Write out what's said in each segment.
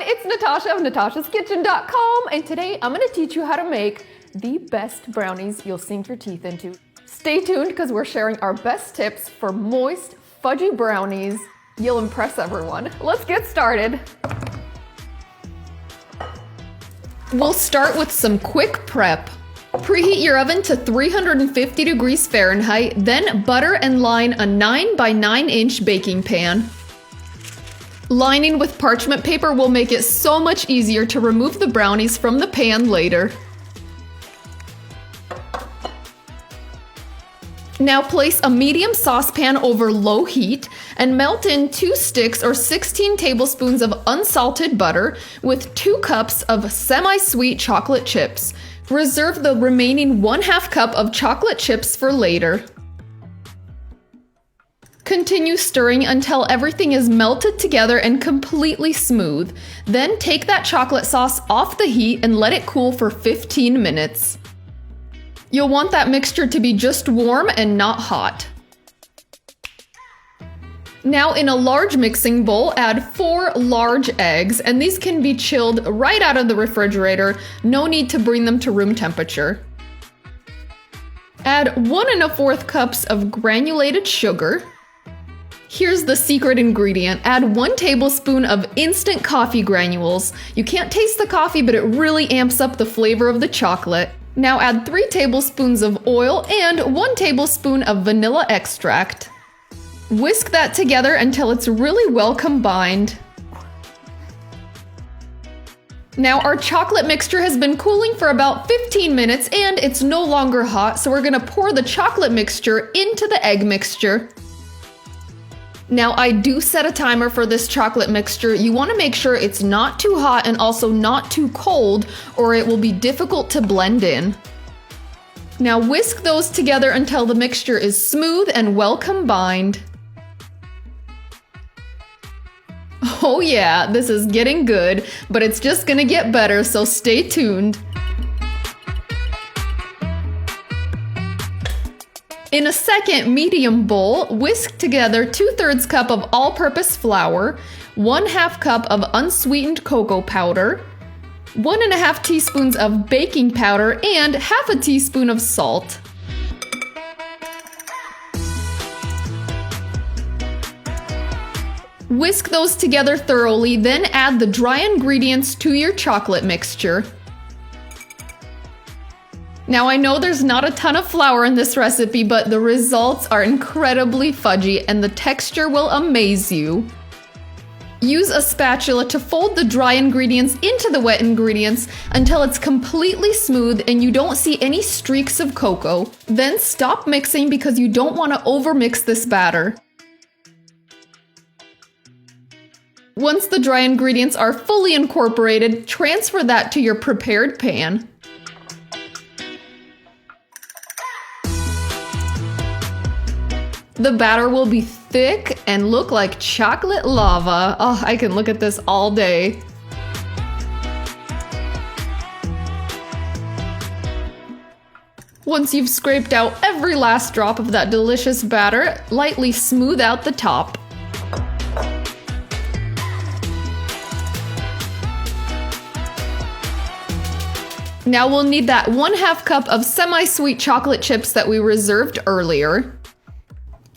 it's Natasha of natashaskitchen.com, and today I'm going to teach you how to make the best brownies you'll sink your teeth into. Stay tuned because we're sharing our best tips for moist, fudgy brownies. You'll impress everyone. Let's get started. We'll start with some quick prep. Preheat your oven to 350 degrees Fahrenheit, then butter and line a 9 by 9 inch baking pan. Lining with parchment paper will make it so much easier to remove the brownies from the pan later. Now place a medium saucepan over low heat and melt in 2 sticks or 16 tablespoons of unsalted butter with 2 cups of semi-sweet chocolate chips. Reserve the remaining 1/2 cup of chocolate chips for later. Continue stirring until everything is melted together and completely smooth. Then take that chocolate sauce off the heat and let it cool for 15 minutes. You'll want that mixture to be just warm and not hot. Now in a large mixing bowl, add 4 large eggs, and these can be chilled right out of the refrigerator. No need to bring them to room temperature. Add 1 1/4 cups of granulated sugar. Here's the secret ingredient. Add 1 tablespoon of instant coffee granules. You can't taste the coffee, but it really amps up the flavor of the chocolate. Now add 3 tablespoons of oil and 1 tablespoon of vanilla extract. Whisk that together until it's really well combined. Now our chocolate mixture has been cooling for about 15 minutes and it's no longer hot, so we're gonna pour the chocolate mixture into the egg mixture. Now I do set a timer for this chocolate mixture. You want to make sure it's not too hot and also not too cold, or it will be difficult to blend in. Now whisk those together until the mixture is smooth and well combined. Oh yeah, this is getting good, but it's just gonna get better, so stay tuned. In a second medium bowl, whisk together 2/3 cup of all-purpose flour, 1/2 cup of unsweetened cocoa powder, 1 1/2 teaspoons of baking powder, and 1/2 teaspoon of salt. Whisk those together thoroughly, then add the dry ingredients to your chocolate mixture. Now I know there's not a ton of flour in this recipe, but the results are incredibly fudgy and the texture will amaze you. Use a spatula to fold the dry ingredients into the wet ingredients until it's completely smooth and you don't see any streaks of cocoa. Then stop mixing because you don't want to overmix this batter. Once the dry ingredients are fully incorporated, transfer that to your prepared pan. The batter will be thick and look like chocolate lava. Oh, I can look at this all day. Once you've scraped out every last drop of that delicious batter, lightly smooth out the top. Now we'll need that 1/2 cup of semi-sweet chocolate chips that we reserved earlier.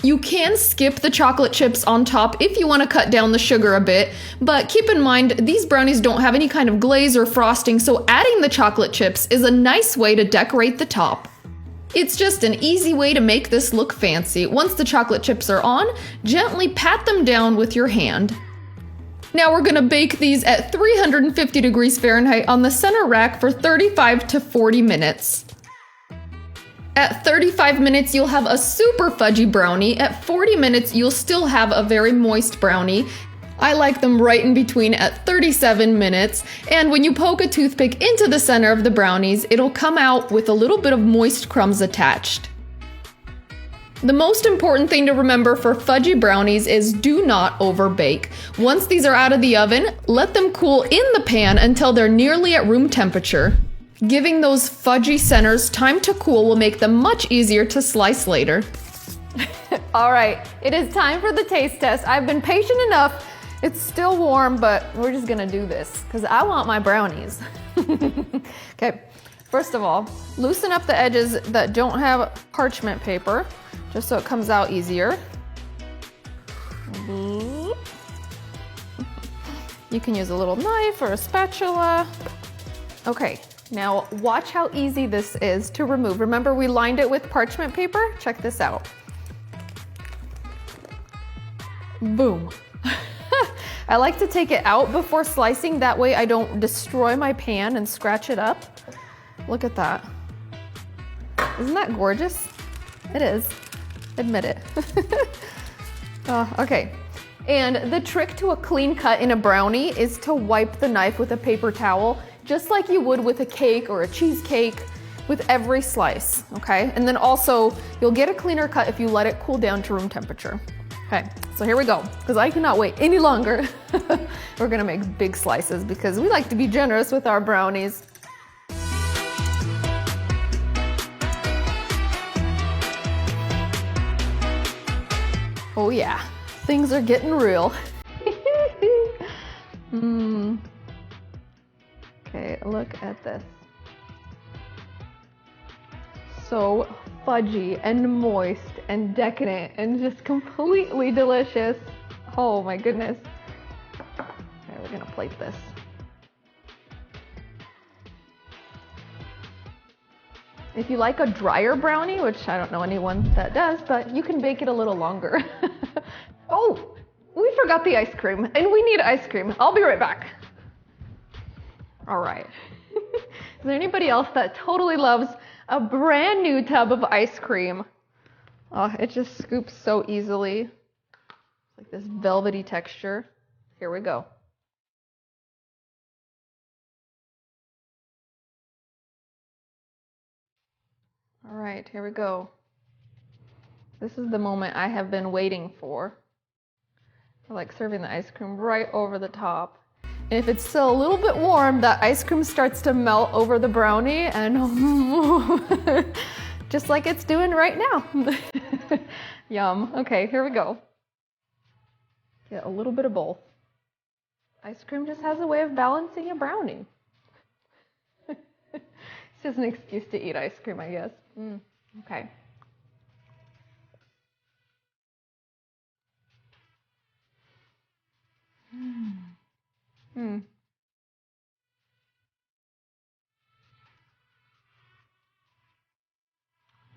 You can skip the chocolate chips on top if you want to cut down the sugar a bit, but keep in mind these brownies don't have any kind of glaze or frosting, so adding the chocolate chips is a nice way to decorate the top. It's just an easy way to make this look fancy. Once the chocolate chips are on, gently pat them down with your hand. Now we're gonna bake these at 350 degrees Fahrenheit on the center rack for 35 to 40 minutes. At 35 minutes, you'll have a super fudgy brownie. At 40 minutes, you'll still have a very moist brownie. I like them right in between at 37 minutes. And when you poke a toothpick into the center of the brownies, it'll come out with a little bit of moist crumbs attached. The most important thing to remember for fudgy brownies is do not overbake. Once these are out of the oven, let them cool in the pan until they're nearly at room temperature. Giving those fudgy centers time to cool will make them much easier to slice later. All right, it is time for the taste test. I've been patient enough It's still warm, but we're just gonna do this because I want my brownies. Okay, first of all, loosen up the edges that don't have parchment paper, just so it comes out easier. You can use a little knife or a spatula. Okay, now watch how easy this is to remove. Remember we lined it with parchment paper? Check this out. Boom. I like to take it out before slicing, that way I don't destroy my pan and scratch it up. Look at that. Isn't that gorgeous? It is. Admit it. Okay. And the trick to a clean cut in a brownie is to wipe the knife with a paper towel, just like you would with a cake or a cheesecake, with every slice, okay? And then also, you'll get a cleaner cut if you let it cool down to room temperature. Okay, so here we go, because I cannot wait any longer. We're gonna make big slices because we like to be generous with our brownies. Oh yeah, things are getting real. Okay, look at this. So fudgy and moist and decadent and just completely delicious. Oh my goodness. Okay, we're gonna plate this. If you like a drier brownie, which I don't know anyone that does, but you can bake it a little longer. Oh, we forgot the ice cream and we need ice cream. I'll be right back. All right. Is there anybody else that totally loves a brand new tub of ice cream? Oh, it just scoops so easily. It's like this velvety texture. Here we go. All right, here we go. This is the moment I have been waiting for. I like serving the ice cream right over the top. And if it's still a little bit warm, that ice cream starts to melt over the brownie and just like it's doing right now. Yum. Okay, here we go. Get a little bit of both. Ice cream just has a way of balancing a brownie. It's just an excuse to eat ice cream, I guess. Okay.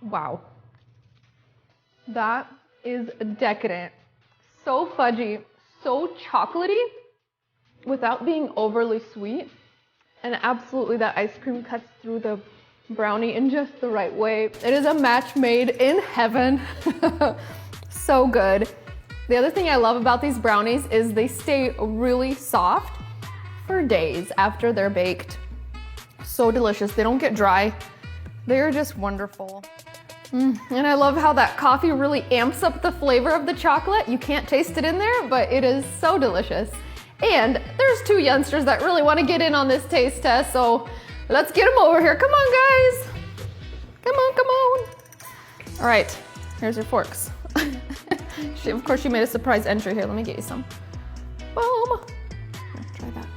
Wow. That is decadent. So fudgy, so chocolatey, without being overly sweet. And absolutely that ice cream cuts through the brownie in just the right way. It is a match made in heaven. So good. The other thing I love about these brownies is they stay really soft for days after they're baked. So delicious. They don't get dry. They're just wonderful. And I love how that coffee really amps up the flavor of the chocolate. You can't taste it in there, but it is so delicious. And there's two youngsters that really want to get in on this taste test, so let's get them over here. Come on, guys. Come on, come on. All right, here's your forks. Of course, she made a surprise entry here. Let me get you some. Boom. Here, try that.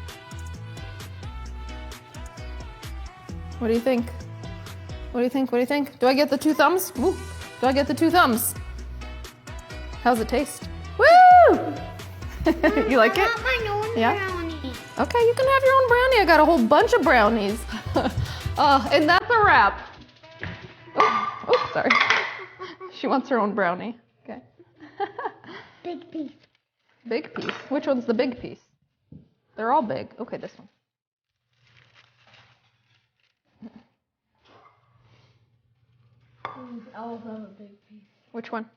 What do you think? What do you think? What do you think? Do I get the two thumbs? Ooh, do I get the two thumbs? How's it taste? Woo! You like it? I want my own brownie. Okay, you can have your own brownie. I got a whole bunch of brownies. And that's a wrap. Oh, sorry. She wants her own brownie. Okay. Big piece. Big piece. Which one's the big piece? They're all big. Okay, this one. These elves have a big piece. Which one?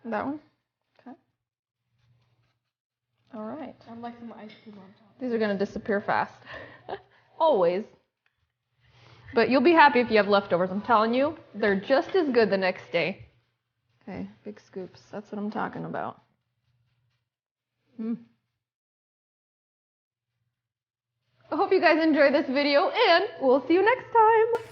That one? Okay. All right. I'd like some ice cream on top. These are going to disappear fast. Always. But you'll be happy if you have leftovers. I'm telling you, they're just as good the next day. Okay, big scoops. That's what I'm talking about. I hope you guys enjoyed this video, and we'll see you next time.